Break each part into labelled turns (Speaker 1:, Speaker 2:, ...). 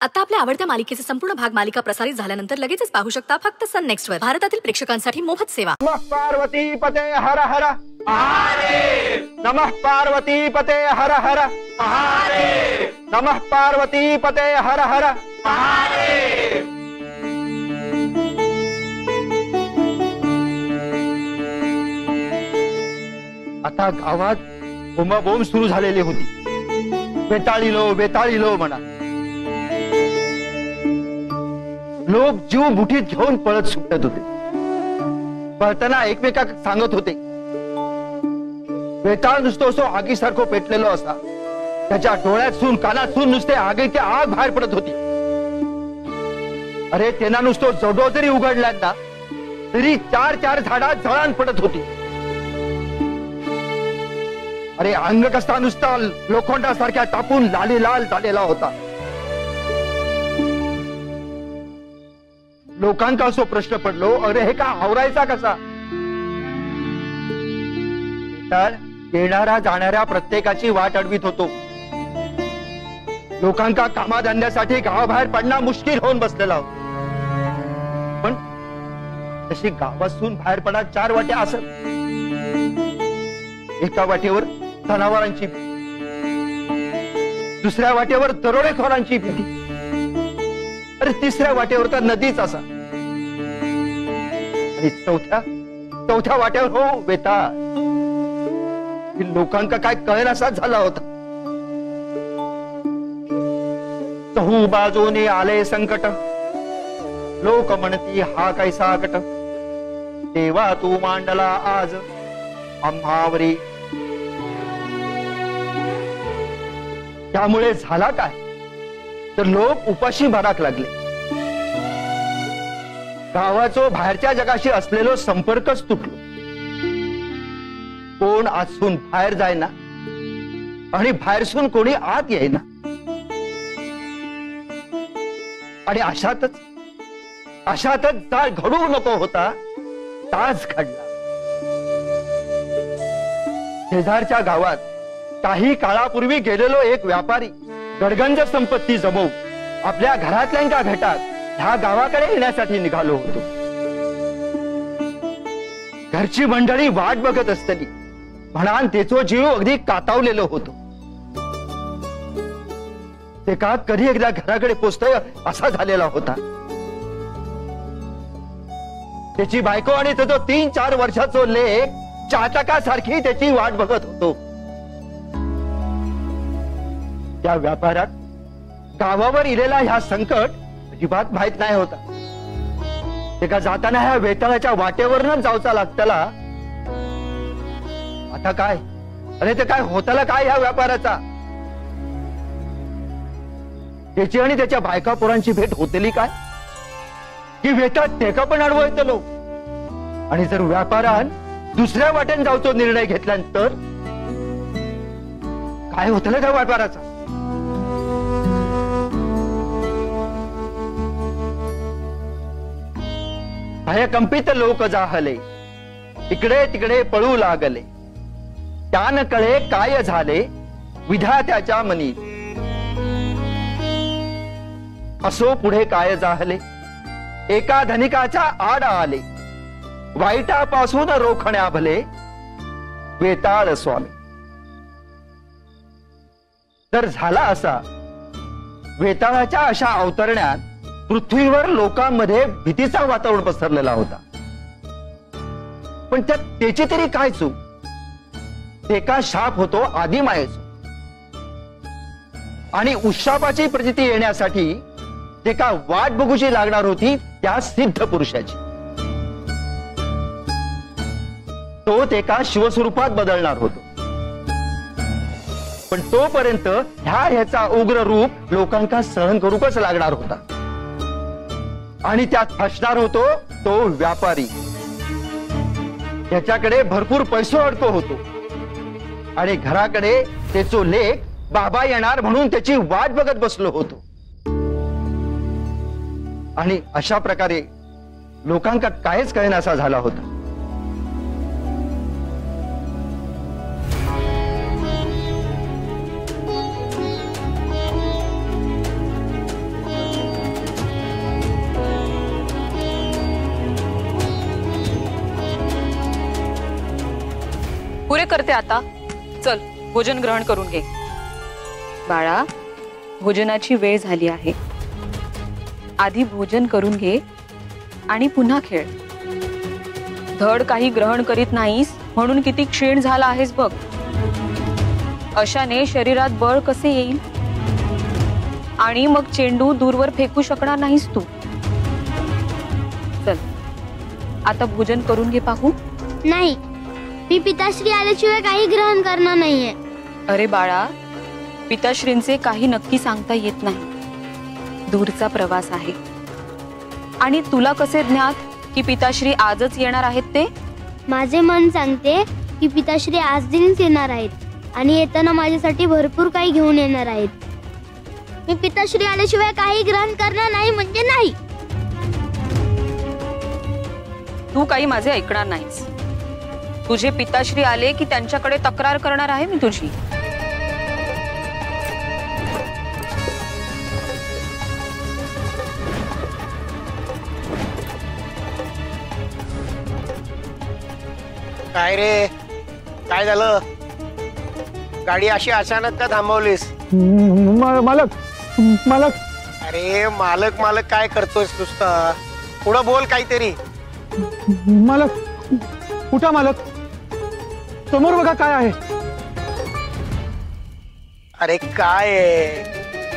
Speaker 1: आता आपल्या आवडत्या मालिकेचे संपूर्ण भाग मालिका प्रसारित झाल्यानंतर लगेचच पाहू शकता फक्त सन नेक्स्ट वर. भारतातील प्रेक्षकांसाठी मोफत सेवा.
Speaker 2: नमः पार्वती पते हर हर महादेव. नमः पार्वती पते हर हर महादेव. नमः पार्वती पते हर हर महादेव. आता गावात बोंबाबोंब सुरू झालेली होती. बेताळीलो म्हणा. लोक जीव मुठीत घेऊन पळत सुटत होते. पळताना एकमेका सांगत होते, बेताळ नुसतो असो आगीसारखं पेटलेलो असा. त्याच्या डोळ्यातून कानातून नुसते आगीची आग बाहेर पडत होती. अरे त्यांना नुसतो जडो जरी उघडल्यांना तरी 4 झाडा जळान पडत होती. अरे अंग कसा नुसता लोखंडासारख्या तापून लाल झालेला होता. लोकांका असो प्रश्न पडलो, अरे हे का आवरायचा कसा? तर येणाऱ्या जाणाऱ्या प्रत्येकाची वाट अडवीत होतो. लोकांका कामाधंद्यासाठी गावाबाहेर पडणं मुश्किल होऊन बसलेला होता. पण तशी गावातून बाहेर पडा 4 वाट्या असत. एका वाटेवर जनावरांची भीती, दुसऱ्या वाटेवर दरोडेखोरांची भीती, अरे तिसऱ्या वाटेवर तर नदीच असा, आणि चौथ्या वाटेवर हो बेताळ. लोकांका काय कळेनासाच झाला होता. चहू बाजूने आले संकट, लोक म्हणती हा कैसा कट. देवा तू मांडला आज आम्हावरी. त्यामुळे झाला काय तर लोक उपाशी भराक लागले. गावाचो बाहेरच्या जगाशी असलेलो संपर्कच तुटलो. कोण आतसून बाहेर जायना आणि बाहेरसून कोणी आत येईना. आणि अशातच जाळ घडू नको होता ताच घडला. शेजारच्या गावात काही काळापूर्वी गेलेलो एक व्यापारी गडगंज संपत्ती जमवून आपल्या घरातल्यांच्या घटात ह्या गावाकडे येण्यासाठी निघालो होतो. घरची मंडळी वाट बघत असतली म्हणान तेचो जीव अगदी कातावलेलो होतो. ते का कधी एकदा घराकडे पोचतोय असा झालेला होता. त्याची बायको आणि त्याचा 3-4 वर्षाचो लेक चातकासारखी त्याची वाट बघत होतो. त्या व्यापारात गावावर इलेला ह्या संकट अजिबात माहित नाही होता. ते का जाताना ह्या वेताळाच्या वाटेवरच जाऊचा लागताला. आता काय, अरे ते काय होताला काय ह्या व्यापाराचा? त्याची आणि त्याच्या बायका पोरांची भेट होतेली काय की वेताळ टेका पण अडवतलो. आणि जर व्यापारान दुसऱ्या वाटेन जाऊचो निर्णय घेतल्यानंतर काय होतं त्या व्यापाराचा? भयकंपित लोक जाहले, इकडे तिकडे पळू लागले. त्यान कळे काय झाले विधात्याच्या मनी. असो पुढे काय जाहले, एका धनिकाच्या आड आले. वाईटापासून रोखण्या भले वेताळ स्वामी. तर झाला असा, वेताळाच्या अशा अवतरण्यात पृथ्वीवर लोकांमध्ये भीतीचा वातावरण पसरलेला होता. पण त्यात त्याची तरी काय चूक? ते का शाप होतो आदिमायेचो. आणि उशापाची प्रचिती येण्यासाठी ते का वाट बघूची लागणार होती त्या सिद्ध पुरुषाची. तो ते का शिवस्वरूपात बदलणार होतो. पण तोपर्यंत ह्याचा उग्र रूप लोकांका सहन करूकच लागणार होता. आणि त्यात फसणार होतो तो व्यापारी. त्याच्याकडे भरपूर पैसो अडको होतो आणि घराकडे त्याचो लेक बाबा येणार म्हणून त्याची वाट बघत बसलो होतो. आणि अशा प्रकारे लोकांका काहीच कळेनासा झाला होता.
Speaker 3: पुरे करते आता. चल भोजन ग्रहण करून घे. बाळा, भोजनाची वेळ झाली आहे. आधी भोजन करून घे आणि पुन्हा खेळ. धड काही ग्रहण करीत नाहीस म्हणून किती क्षीण झाला आहेस बघ. अशाने शरीरात बळ कसे येईल आणि मग चेंडू दूरवर फेकू शकणार नाहीस तू. चल आता भोजन करून घे पाहू.
Speaker 4: नाही, मी पिताश्री आल्याशिवाय काही ग्रहण करणार नाहीये.
Speaker 3: अरे बाळा, पिताश्रींचे काही नक्की सांगता येत नाही. दूरचा प्रवास आहे आणि तुला कसे ज्ञात की पिताश्री आजच येणार आहेत ते?
Speaker 4: माझे मन सांगते की पिताश्री आज दिनच येणार आहेत आणि येताना माझ्यासाठी भरपूर काही घेऊन येणार आहेत. मी पिताश्री आल्याशिवाय काही ग्रहण करणार नाही म्हणजे नाही.
Speaker 3: तू काही माझे ऐकणार नाहीस. तुझे पिताश्री आले की त्यांच्याकडे तक्रार करणार आहे मी तुझी.
Speaker 5: काय रे, काय झालं? गाडी अशी अचानक का थांबवलीस?
Speaker 2: मालक मालक.
Speaker 5: अरे मालक मालक काय करतोयस नुसता? पुढं बोल काहीतरी.
Speaker 2: मालक उठा मालक, समोर बघा काय आहे.
Speaker 5: अरे काय आहे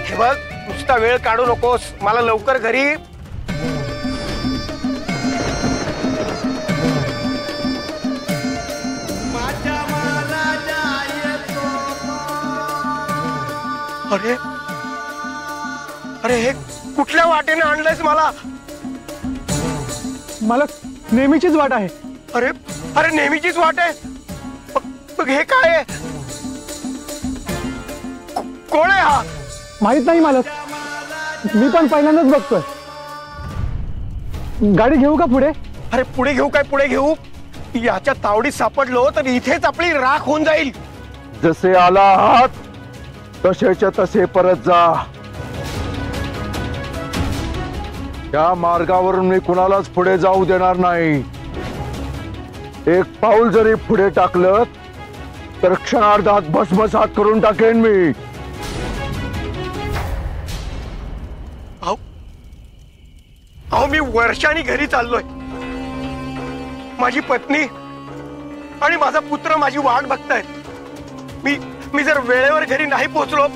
Speaker 5: हे बघ, नुसता वेळ काढू नकोस. मला लवकर घरी. अरे अरे हे कुठल्या वाटेने आणलंयस मला?
Speaker 2: मालक नेहमीचीच वाट आहे.
Speaker 5: अरे अरे नेहमीचीच वाट आहे. मग हे काय आहे? कोण आहे हा?
Speaker 2: माहित नाही मालक, मी पण पहिल्यांदाच बघतोय. गाडी घेऊ का पुढे?
Speaker 5: अरे पुढे घेऊ काय पुढे घेऊ? याच्या तावडीत सापडलो तर इथेच आपली राख होऊन जाईल.
Speaker 2: जसे आला आहात तसेच्या तसे परत जा. या मार्गावरून मी कुणालाच पुढे जाऊ देणार नाही. एक पाऊल जरी पुढे टाकलं तर क्षणार्धात भस्मसात करून टाकेन मी.
Speaker 5: अहो मी वर्षांनी घरी चाललोय. माझी पत्नी आणि माझा पुत्र माझी वाट बघतायत. मी जर वेळेवर घरी नाही पोहोचलो